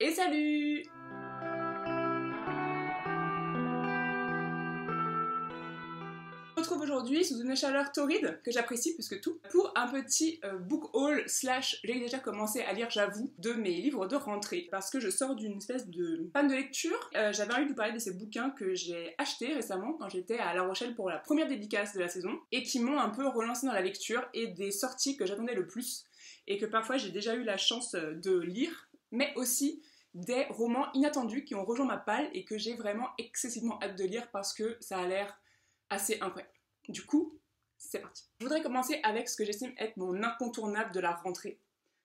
Et salut! Je me retrouve aujourd'hui sous une chaleur torride que j'apprécie plus que tout pour un petit book haul slash j'ai déjà commencé à lire, j'avoue, de mes livres de rentrée parce que je sors d'une espèce de panne de lecture. J'avais envie de vous parler de ces bouquins que j'ai achetés récemment quand j'étais à La Rochelle pour la première dédicace de la saison et qui m'ont un peu relancé dans la lecture et des sorties que j'attendais le plus et que parfois j'ai déjà eu la chance de lire, mais aussi des romans inattendus qui ont rejoint ma palle et que j'ai vraiment excessivement hâte de lire parce que ça a l'air assez incroyable. Du coup, c'est parti. Je voudrais commencer avec ce que j'estime être mon incontournable de la rentrée.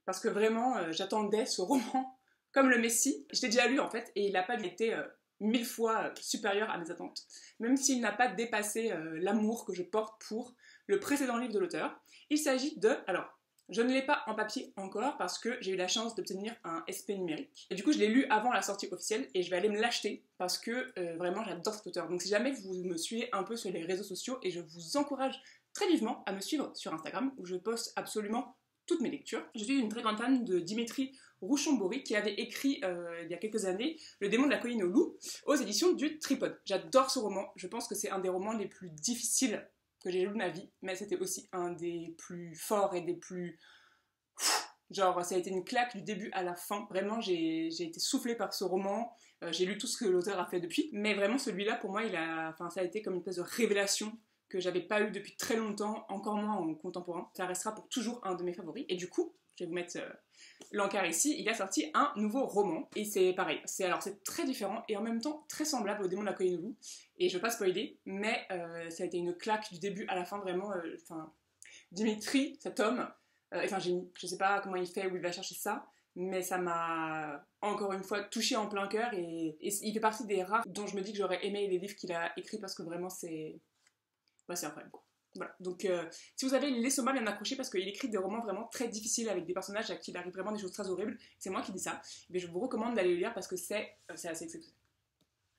Parce que vraiment, j'attendais ce roman comme le Messie. Je l'ai déjà lu en fait, et il n'a pas été 1000 fois supérieur à mes attentes. Même s'il n'a pas dépassé l'amour que je porte pour le précédent livre de l'auteur. Il s'agit de... Alors, je ne l'ai pas en papier encore parce que j'ai eu la chance d'obtenir un SP numérique. Et du coup, je l'ai lu avant la sortie officielle et je vais aller me l'acheter parce que vraiment j'adore cet auteur. Donc si jamais vous me suivez un peu sur les réseaux sociaux, et je vous encourage très vivement à me suivre sur Instagram où je poste absolument toutes mes lectures. Je suis une très grande fan de Dimitri Rouchon-Bory qui avait écrit il y a quelques années Le démon de la colline aux loups aux éditions du Tripode. J'adore ce roman, je pense que c'est un des romans les plus difficiles que j'ai lu de ma vie, mais c'était aussi un des plus forts et des plus... Genre, ça a été une claque du début à la fin. Vraiment, j'ai été soufflée par ce roman. J'ai lu tout ce que l'auteur a fait depuis. Mais vraiment, celui-là, pour moi, ça a été comme une espèce de révélation que j'avais pas eu depuis très longtemps, encore moins en contemporain. Ça restera pour toujours un de mes favoris. Et du coup, je vais vous mettre l'encart ici, il a sorti un nouveau roman. Et c'est pareil. C'est très différent et en même temps très semblable au démon de la colline aux loups. Et je veux pas spoiler, mais ça a été une claque du début à la fin, vraiment. Dimitri, cet homme... génie. Je sais pas comment il fait, où il va chercher ça, mais ça m'a encore une fois touché en plein cœur et il fait partie des rares dont je me dis que j'aurais aimé les livres qu'il a écrits parce que vraiment c'est incroyable quoi. Voilà, donc si vous avez l'estomac bien accroché parce qu'il écrit des romans vraiment très difficiles avec des personnages à qui il arrive vraiment des choses très horribles, c'est moi qui dis ça, mais je vous recommande d'aller le lire parce que c'est assez exceptionnel.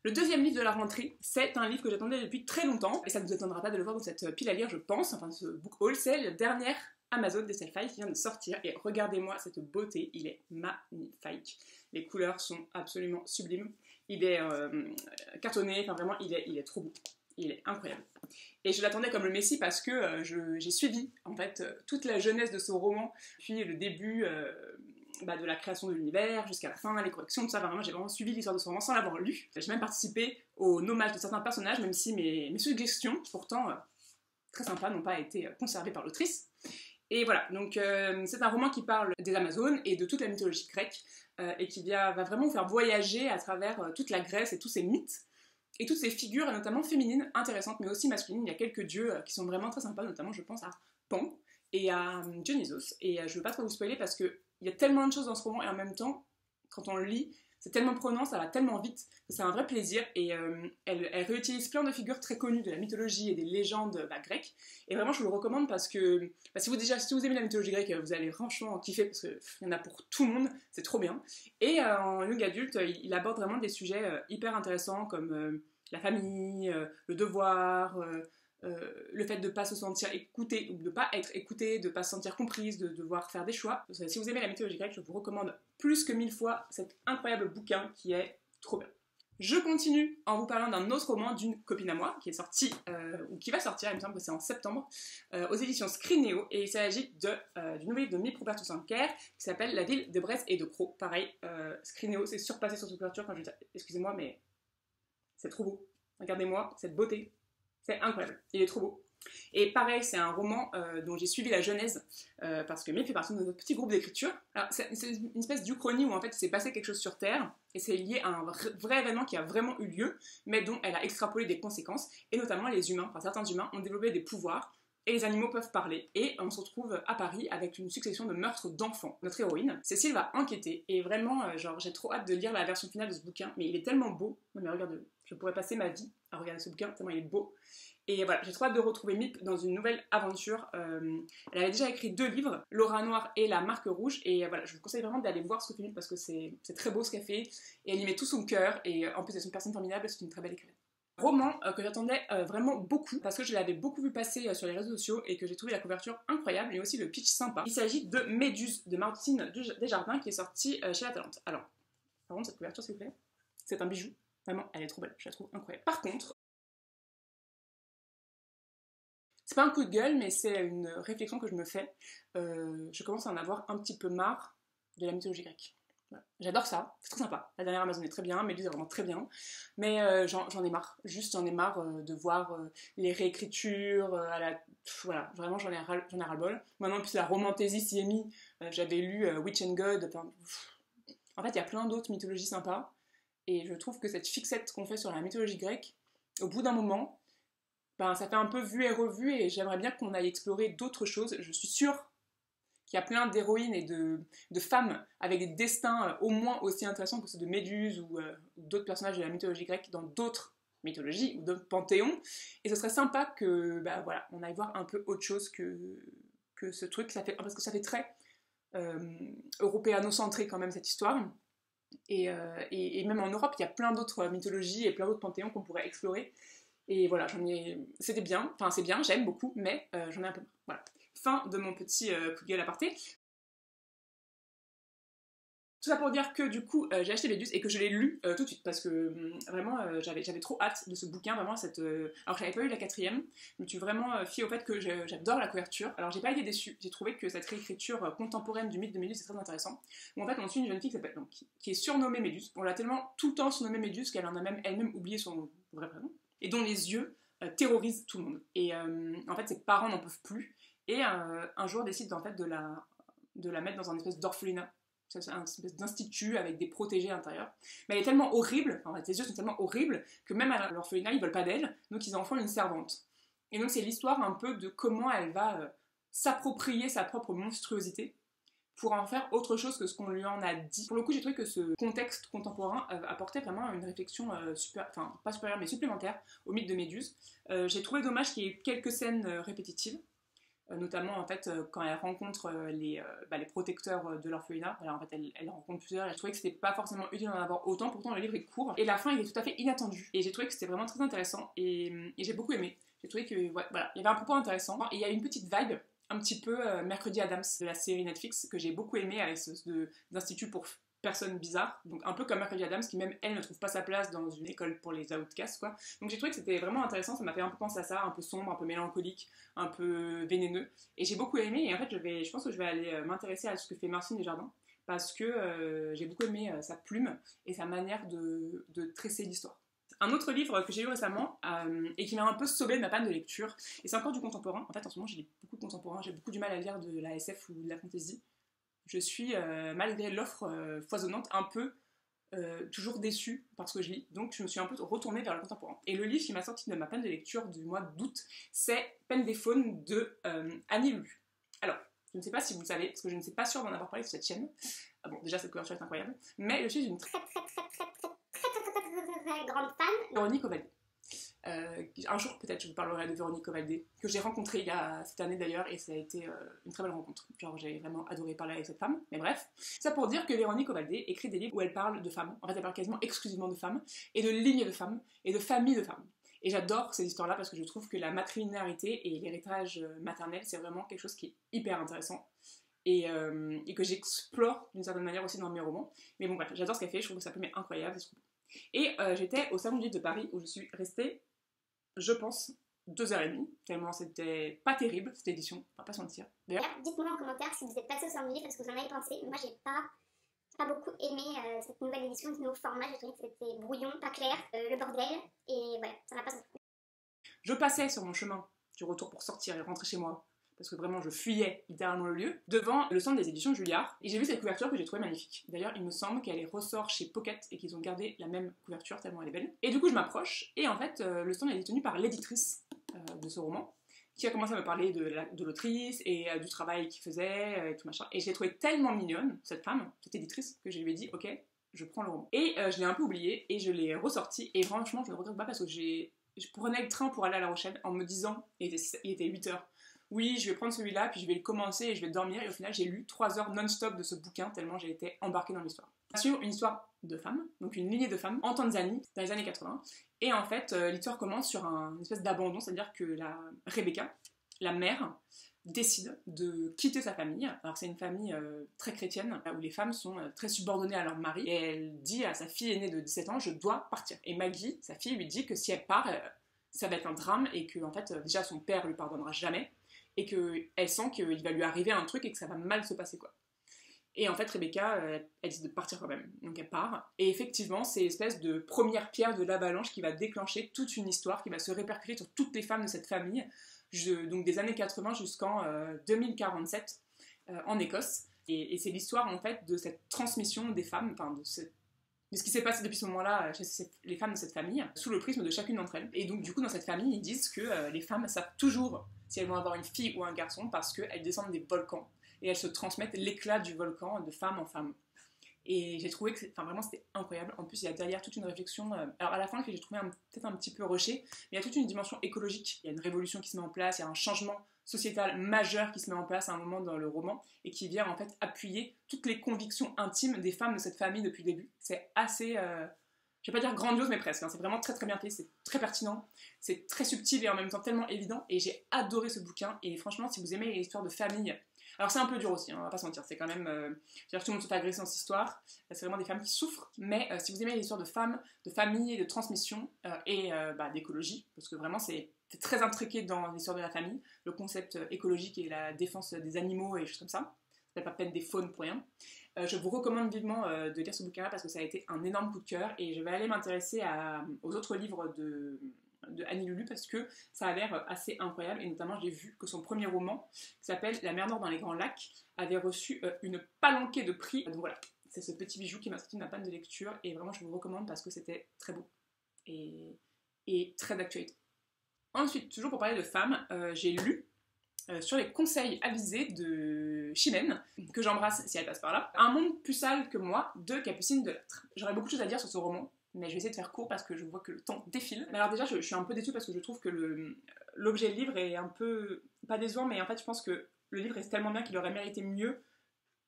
Le deuxième livre de la rentrée, c'est un livre que j'attendais depuis très longtemps, et ça ne vous étonnera pas de le voir dans cette pile à lire, je pense, enfin ce book haul, c'est la dernière Amazon de Selfie qui vient de sortir, et regardez-moi cette beauté, il est magnifique. Les couleurs sont absolument sublimes, il est cartonné, enfin vraiment, il est trop beau. Il est incroyable. Et je l'attendais comme le Messie parce que j'ai suivi en fait toute la jeunesse de ce roman, puis le début de la création de l'univers jusqu'à la fin, les corrections, tout ça. Vraiment, j'ai vraiment suivi l'histoire de ce roman sans l'avoir lu. J'ai même participé au nommage de certains personnages, même si mes suggestions, pourtant très sympas, n'ont pas été conservées par l'autrice. Et voilà, donc c'est un roman qui parle des Amazones et de toute la mythologie grecque et qui va vraiment vous faire voyager à travers toute la Grèce et tous ces mythes. Et toutes ces figures, notamment féminines, intéressantes, mais aussi masculines. Il y a quelques dieux qui sont vraiment très sympas, notamment je pense à Pan et à Dionysos. Et je veux pas trop vous spoiler parce qu'il y a tellement de choses dans ce roman, et en même temps, quand on le lit, c'est tellement prenant, ça va tellement vite, que c'est un vrai plaisir. Et elle réutilise plein de figures très connues de la mythologie et des légendes grecques. Et vraiment, je vous le recommande parce que si vous aimez la mythologie grecque, vous allez franchement kiffer parce qu'il y en a pour tout le monde, c'est trop bien. Et en young adulte, il aborde vraiment des sujets hyper intéressants comme la famille, le devoir, le fait de ne pas se sentir écouté, ou de ne pas être écouté, de ne pas se sentir comprise, de devoir faire des choix. Si vous aimez la mythologie grecque, je vous recommande plus que 1000 fois cet incroyable bouquin qui est trop bien. Je continue en vous parlant d'un autre roman d'une copine à moi qui est sorti, ou qui va sortir, il me semble que c'est en septembre, aux éditions Scrinéo, et il s'agit du nouveau livre de Miep Rupertus-Anker qui s'appelle La ville de Bresse et de Croc. Pareil, Scrinéo s'est surpassé sur cette couverture quand je dis excusez-moi, mais c'est trop beau. Regardez-moi cette beauté. C'est incroyable. Il est trop beau. Et pareil, c'est un roman dont j'ai suivi la genèse parce que Miep fait partie de notre petit groupe d'écriture. Alors, c'est une espèce d'uchronie où en fait il s'est passé quelque chose sur Terre et c'est lié à un vrai événement qui a vraiment eu lieu, mais dont elle a extrapolé des conséquences. Et notamment les humains, enfin certains humains ont développé des pouvoirs et les animaux peuvent parler. Et on se retrouve à Paris avec une succession de meurtres d'enfants. Notre héroïne, Cécile, va enquêter et vraiment, j'ai trop hâte de lire la version finale de ce bouquin, mais il est tellement beau. Non mais regarde, je pourrais passer ma vie à regarder ce bouquin tellement il est beau. Et voilà, j'ai trop hâte de retrouver Miep dans une nouvelle aventure. Elle avait déjà écrit 2 livres, L'aura noire et La marque rouge. Et voilà, je vous conseille vraiment d'aller voir ce que fait Miep parce que c'est très beau ce qu'elle fait. Et elle y met tout son cœur. Et en plus, elle est une personne formidable, c'est une très belle écrivaine. Roman que j'attendais vraiment beaucoup parce que je l'avais beaucoup vu passer sur les réseaux sociaux et que j'ai trouvé la couverture incroyable et aussi le pitch sympa. Il s'agit de Méduse de Martine Desjardins qui est sorti chez La Talente. Alors, Par contre, cette couverture, s'il vous plaît, c'est un bijou. Vraiment, elle est trop belle, je la trouve incroyable. Par contre, c'est pas un coup de gueule, mais c'est une réflexion que je me fais. Je commence à en avoir un petit peu marre de la mythologie grecque. Voilà. J'adore ça, c'est très sympa. La dernière Amazon est très bien, Méduse est vraiment très bien. Mais j'en ai marre. Juste, j'en ai marre de voir les réécritures voilà, vraiment, j'en ai ras-le-bol. Maintenant, puis la romantaisie s'y est mis. J'avais lu Witch and God. Enfin, en fait, il y a plein d'autres mythologies sympas. Et je trouve que cette fixette qu'on fait sur la mythologie grecque, au bout d'un moment, ben, ça fait un peu vu et revu. Et j'aimerais bien qu'on aille explorer d'autres choses. Je suis sûre qu'il y a plein d'héroïnes et de femmes avec des destins au moins aussi intéressants que ceux de Méduse ou d'autres personnages de la mythologie grecque dans d'autres mythologies ou d'autres panthéons. Et ce serait sympa que, bah, voilà, on aille voir un peu autre chose que ce truc, parce que ça fait très européano-centré quand même cette histoire. Et même en Europe, il y a plein d'autres mythologies et plein d'autres panthéons qu'on pourrait explorer. Et voilà, c'était bien, enfin c'est bien, j'aime beaucoup, mais j'en ai un peu marre. Voilà. Fin de mon petit coup de gueule aparté. Tout ça pour dire que du coup j'ai acheté Méduse et que je l'ai lu tout de suite parce que vraiment j'avais trop hâte de ce bouquin, vraiment alors j'avais pas eu la quatrième, je me suis vraiment fiée au fait que j'adore la couverture. Alors j'ai pas été déçue, j'ai trouvé que cette réécriture contemporaine du mythe de Méduse est très intéressant. Où en fait on suit une jeune fille qui est surnommée Méduse, on l'a tellement tout le temps surnommée Méduse qu'elle en a même elle-même oublié son vrai prénom, et dont les yeux terrorisent tout le monde. Et en fait ses parents n'en peuvent plus, et un jour décident en fait de la mettre dans un espèce d'orphelinat. C'est un espèce d'institut avec des protégés à l'intérieur. Mais elle est tellement horrible, en fait, ses yeux sont tellement horribles que même à l'orphelinat, ils veulent pas d'elle, donc ils en font une servante. Et donc c'est l'histoire un peu de comment elle va s'approprier sa propre monstruosité pour en faire autre chose que ce qu'on lui en a dit. Pour le coup, j'ai trouvé que ce contexte contemporain apportait vraiment une réflexion pas supérieure, mais supplémentaire au mythe de Méduse. J'ai trouvé dommage qu'il y ait quelques scènes répétitives. Notamment en fait quand elle rencontre les protecteurs de l'orphelinat. En fait elle rencontre plusieurs et je trouvais que c'était pas forcément utile d'en avoir autant, pourtant le livre est court et la fin il est tout à fait inattendu et j'ai trouvé que c'était vraiment très intéressant et j'ai beaucoup aimé. J'ai trouvé que voilà, il y avait un propos intéressant et il y a une petite vibe un petit peu Mercredi Addams de la série Netflix que j'ai beaucoup aimé avec d'institut pour personne bizarre, donc un peu comme Mercredi Addams qui même elle ne trouve pas sa place dans une école pour les outcasts quoi. Donc j'ai trouvé que c'était vraiment intéressant, ça m'a fait un peu penser à ça, un peu sombre, un peu mélancolique, un peu vénéneux, et j'ai beaucoup aimé. Et en fait je pense que je vais aller m'intéresser à ce que fait Martine Desjardins parce que j'ai beaucoup aimé sa plume et sa manière de tresser l'histoire. Un autre livre que j'ai lu récemment et qui m'a un peu sauvé de ma panne de lecture, et c'est encore du contemporain. En fait en ce moment j'ai lu beaucoup de contemporain, j'ai beaucoup du mal à lire de la SF ou de la fantasy. Je suis, malgré l'offre foisonnante, un peu toujours déçue par ce que je lis. Donc je me suis un peu retournée vers le contemporain. Et le livre qui m'a sorti de ma panne de lecture du mois d'août, c'est Peine des Faunes de Annie Lulu. Alors, je ne sais pas si vous le savez, parce que je ne suis pas sûre d'en avoir parlé sur cette chaîne. Ah bon, déjà cette couverture est incroyable. Mais je suis une très grande fan de Véronique Ovaldé. Un jour peut-être je vous parlerai de Véronique Ovaldé, que j'ai rencontrée il y a cette année d'ailleurs, et ça a été une très belle rencontre. Genre j'ai vraiment adoré parler avec cette femme, mais bref. Ça pour dire que Véronique Ovaldé écrit des livres où elle parle de femmes, en fait elle parle quasiment exclusivement de femmes, et de lignes de femmes, et de familles de femmes. Et j'adore ces histoires-là parce que je trouve que la matrilinéarité et l'héritage maternel c'est vraiment quelque chose qui est hyper intéressant. Et que j'explore d'une certaine manière aussi dans mes romans. Mais bon bref, j'adore ce qu'elle fait, je trouve que sa plume est incroyable, c'est trop beau. Et j'étais au Salon du Livre de Paris où je suis restée, je pense, 2h30, tellement c'était pas terrible cette édition, on va pas se mentir. D'ailleurs, dites-moi en commentaire si vous êtes passé au Salon du Livre, ce que vous en avez pensé. Moi j'ai pas beaucoup aimé cette nouvelle édition, ce nouveau format, j'ai trouvé que c'était brouillon, pas clair, le bordel, et voilà, ça m'a pas sorti. Je passais sur mon chemin du retour pour sortir et rentrer chez moi, parce que vraiment je fuyais littéralement le lieu, devant le stand des éditions Julliard, et j'ai vu cette couverture que j'ai trouvée magnifique. D'ailleurs, il me semble qu'elle ressort chez Pocket et qu'ils ont gardé la même couverture tellement elle est belle. Et du coup, je m'approche, et en fait, le stand est tenu par l'éditrice de ce roman, qui a commencé à me parler de l'autrice et du travail qu'il faisait, et tout machin. Et je l'ai trouvée tellement mignonne, cette femme, cette éditrice, que je lui ai dit, ok, je prends le roman. Et je l'ai un peu oublié, et je l'ai ressorti, et franchement, je ne le regrette pas parce que je prenais le train pour aller à La Rochelle en me disant, il était 8h, oui, je vais prendre celui-là, puis je vais le commencer et je vais dormir. Et au final, j'ai lu 3 heures non-stop de ce bouquin, tellement j'ai été embarquée dans l'histoire. Bien sûr, une histoire de femmes, donc une lignée de femmes, en Tanzanie, dans les années 80. Et en fait, l'histoire commence sur une espèce d'abandon, c'est-à-dire que Rebecca, la mère décide de quitter sa famille. Alors c'est une famille très chrétienne, où les femmes sont très subordonnées à leur mari, et elle dit à sa fille aînée de 17 ans, je dois partir. Et Maggie, sa fille, lui dit que si elle part, ça va être un drame, et que en fait, déjà son père lui pardonnera jamais, et qu'elle sent qu'il va lui arriver un truc et que ça va mal se passer, quoi. Et en fait, Rebecca, elle décide de partir quand même. Donc elle part. Et effectivement, c'est l'espèce de première pierre de l'avalanche qui va déclencher toute une histoire qui va se répercuter sur toutes les femmes de cette famille, donc des années 80 jusqu'en 2047 en Écosse. Et c'est l'histoire en fait de cette transmission des femmes, enfin de ce qui s'est passé depuis ce moment-là chez les femmes de cette famille, sous le prisme de chacune d'entre elles. Et donc du coup dans cette famille, ils disent que les femmes savent toujours si elles vont avoir une fille ou un garçon parce qu'elles descendent des volcans et elles se transmettent l'éclat du volcan de femme en femme. Et j'ai trouvé que vraiment c'était incroyable. En plus il y a derrière toute une réflexion, alors à la fin que j'ai trouvé peut-être un petit peu rushée, mais il y a toute une dimension écologique. Il y a une révolution qui se met en place, il y a un changement sociétal majeur qui se met en place à un moment dans le roman et qui vient en fait appuyer toutes les convictions intimes des femmes de cette famille depuis le début. C'est assez, je vais pas dire grandiose mais presque, hein. C'est vraiment très très bien fait, c'est très pertinent, c'est très subtil et en même temps tellement évident, et j'ai adoré ce bouquin. Et franchement si vous aimez les histoires de famille, alors c'est un peu dur aussi, hein, on va pas se mentir, c'est quand même, tout le monde se fait agresser dans cette histoire, c'est vraiment des femmes qui souffrent, mais si vous aimez les histoires de femmes, de famille, de transmission et d'écologie, parce que vraiment c'est très intriqué dans l'histoire de la famille, le concept écologique et la défense des animaux et des choses comme ça. Ça s'appelle pas peine des faunes pour rien. Je vous recommande vivement de lire ce bouquin-là parce que ça a été un énorme coup de cœur, et je vais aller m'intéresser aux autres livres de Annie Lulu parce que ça a l'air assez incroyable, et notamment j'ai vu que son premier roman, qui s'appelle La mer Noire dans les Grands Lacs, avait reçu une palanquée de prix. Donc voilà, c'est ce petit bijou qui m'a sorti de ma panne de lecture, et vraiment je vous recommande parce que c'était très beau et très d'actualité. Ensuite, toujours pour parler de femmes, j'ai lu sur les conseils avisés de Chimène, que j'embrasse si elle passe par là, Un monde plus sale que moi de Capucine de Lattre. J'aurais beaucoup de choses à dire sur ce roman, mais je vais essayer de faire court parce que je vois que le temps défile. Mais alors déjà, je suis un peu déçue parce que je trouve que l'objet livre est un peu, pas décevant, mais en fait je pense que le livre est tellement bien qu'il aurait mérité mieux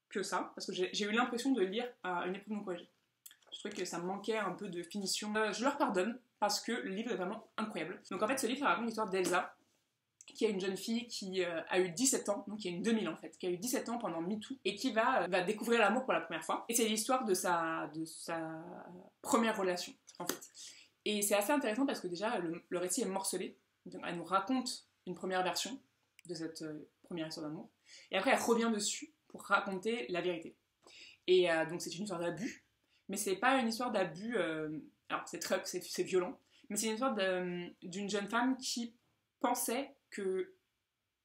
que ça, parce que j'ai eu l'impression de lire à une épreuve de mon collège. Je trouvais que ça manquait un peu de finition. Je leur pardonne, parce que le livre est vraiment incroyable. Donc en fait, ce livre raconte l'histoire d'Elsa, qui est une jeune fille qui a eu 17 ans, donc qui a une 2000 en fait, qui a eu 17 ans pendant MeToo, et qui va découvrir l'amour pour la première fois. Et c'est l'histoire de sa première relation, en fait. Et c'est assez intéressant parce que déjà, le récit est morcelé. Donc, elle nous raconte une première version de cette première histoire d'amour, et après elle revient dessus pour raconter la vérité. Et donc c'est une histoire d'abus, mais c'est pas une histoire d'abus... alors c'est violent, mais c'est une histoire d'une jeune femme qui pensait que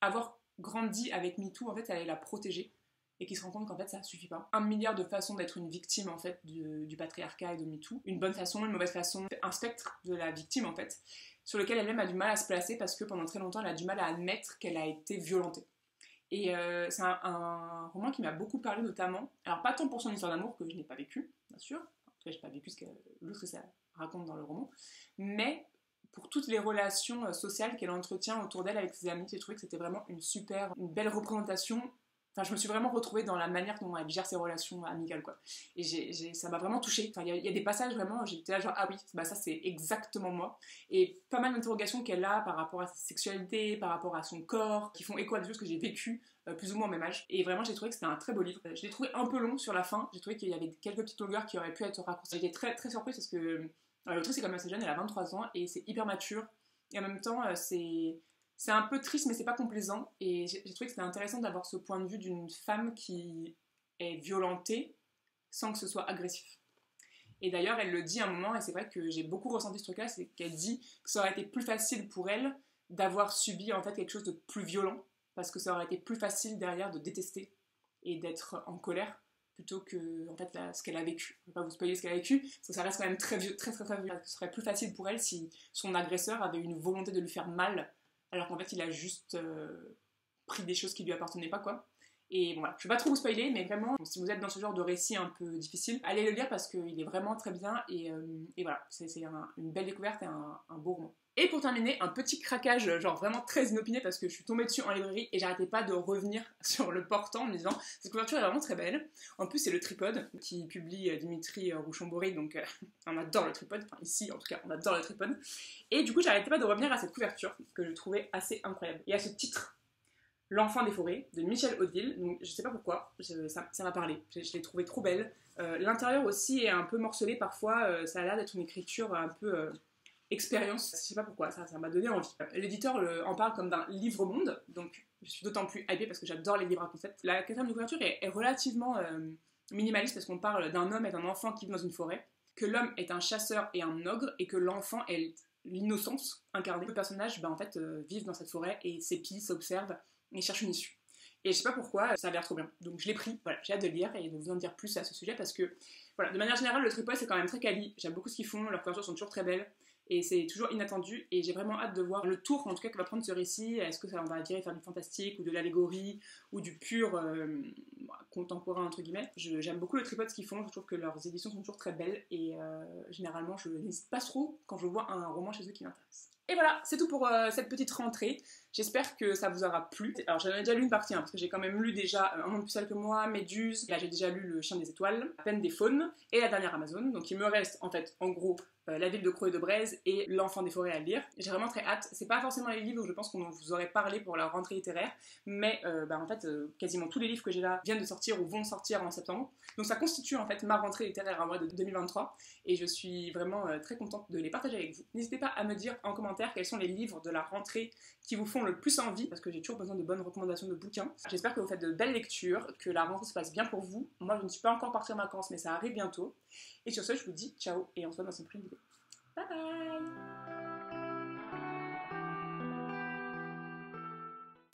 avoir grandi avec MeToo, en fait, ça allait la protéger, et qui se rend compte qu'en fait, ça suffit pas. 1 milliard de façons d'être une victime, en fait, du patriarcat et de MeToo. Une bonne façon, une mauvaise façon, un spectre de la victime, en fait, sur lequel elle-même a du mal à se placer parce que pendant très longtemps, elle a du mal à admettre qu'elle a été violentée. Et c'est un roman qui m'a beaucoup parlé, notamment, alors pas tant pour son histoire d'amour, que je n'ai pas vécu, bien sûr, en tout cas, j'ai pas vécu ce que ça raconte dans le roman, mais pour toutes les relations sociales qu'elle entretient autour d'elle avec ses amis. J'ai trouvé que c'était vraiment une belle représentation. Enfin, je me suis vraiment retrouvée dans la manière dont elle gère ses relations amicales, quoi. Et ça m'a vraiment touchée. Enfin, il y a des passages vraiment, j'étais là genre, ah oui, bah ça c'est exactement moi. Et pas mal d'interrogations qu'elle a par rapport à sa sexualité, par rapport à son corps, qui font écho à des choses que j'ai vécues, plus ou moins au même âge. Et vraiment, j'ai trouvé que c'était un très beau livre. Je l'ai trouvé un peu long sur la fin. J'ai trouvé qu'il y avait quelques petites longueurs qui auraient pu être raccourcies. J'étais très, très surprise parce que l'autrice est quand même assez jeune, elle a 23 ans, et c'est hyper mature. Et en même temps, c'est un peu triste, mais c'est pas complaisant. Et j'ai trouvé que c'était intéressant d'avoir ce point de vue d'une femme qui est violentée sans que ce soit agressif. Et d'ailleurs, elle le dit à un moment, et c'est vrai que j'ai beaucoup ressenti ce truc-là, c'est qu'elle dit que ça aurait été plus facile pour elle d'avoir subi en fait quelque chose de plus violent, parce que ça aurait été plus facile derrière de détester et d'être en colère, plutôt que en fait, ce qu'elle a vécu. Je ne vais pas vous spoiler ce qu'elle a vécu, parce que ça reste quand même très vieux, très très très vieux. Ce serait plus facile pour elle si son agresseur avait une volonté de lui faire mal, alors qu'en fait il a juste pris des choses qui lui appartenaient pas, quoi. Et bon, voilà, je vais pas trop vous spoiler, mais vraiment, si vous êtes dans ce genre de récit un peu difficile, allez le lire parce qu'il est vraiment très bien, et voilà, c'est une belle découverte et un beau roman. Et pour terminer, un petit craquage, genre vraiment très inopiné, parce que je suis tombée dessus en librairie et j'arrêtais pas de revenir sur le portant en me disant cette couverture est vraiment très belle. En plus, c'est le Tripode qui publie Dimitri Rouchon-Bory, donc on adore le Tripode, enfin ici en tout cas, on adore le Tripode. Et du coup, j'arrêtais pas de revenir à cette couverture que je trouvais assez incroyable. Et à ce titre, L'enfant des forêts de Michel Odile. Donc, je sais pas pourquoi, ça m'a parlé. Je l'ai trouvée trop belle. L'intérieur aussi est un peu morcelé parfois. Ça a l'air d'être une écriture un peu expérience. Je sais pas pourquoi, ça m'a donné envie. L'éditeur en parle comme d'un livre-monde. Donc je suis d'autant plus hypée parce que j'adore les livres à concept. La quatrième de couverture est relativement minimaliste parce qu'on parle d'un homme et d'un enfant qui vit dans une forêt. Que l'homme est un chasseur et un ogre et que l'enfant est l'innocence incarnée. Le personnage, en fait, vivent dans cette forêt et s'épient, s'observent et cherchent une issue. Et je sais pas pourquoi, ça a l'air trop bien. Donc je l'ai pris, voilà, j'ai hâte de le lire et de vous en dire plus à ce sujet parce que, voilà, de manière générale, le Tripwire c'est quand même très quali. J'aime beaucoup ce qu'ils font, leurs couvertures sont toujours très belles et c'est toujours inattendu et j'ai vraiment hâte de voir le tour, en tout cas, que va prendre ce récit. Est-ce que ça va virer faire du fantastique ou de l'allégorie ou du pur contemporain, entre guillemets. J'aime beaucoup le Tripwire ce qu'ils font, je trouve que leurs éditions sont toujours très belles et généralement je n'hésite pas trop quand je vois un roman chez eux qui m'intéresse. Et voilà, c'est tout pour cette petite rentrée. J'espère que ça vous aura plu. Alors j'en ai déjà lu une partie, parce que j'ai quand même lu déjà Un monde plus sale que moi, Méduse, là j'ai déjà lu Le Chien des Étoiles, La Peine des Faunes et La Dernière Amazone. Donc il me reste en fait, en gros, La Ville de Croix et de Braise et L'Enfant des Forêts à lire. J'ai vraiment très hâte. C'est pas forcément les livres où je pense qu'on vous aurait parlé pour la rentrée littéraire, mais en fait, quasiment tous les livres que j'ai là viennent de sortir ou vont sortir en septembre. Donc ça constitue en fait ma rentrée littéraire à moi de 2023 et je suis vraiment très contente de les partager avec vous. N'hésitez pas à me dire en commentaire quels sont les livres de la rentrée qui vous font le plus envie, parce que j'ai toujours besoin de bonnes recommandations de bouquins. J'espère que vous faites de belles lectures, que la rentrée se passe bien pour vous. Moi, je ne suis pas encore partie en vacances, mais ça arrive bientôt. Et sur ce, je vous dis ciao et on se voit dans une prochaine vidéo. Bye bye!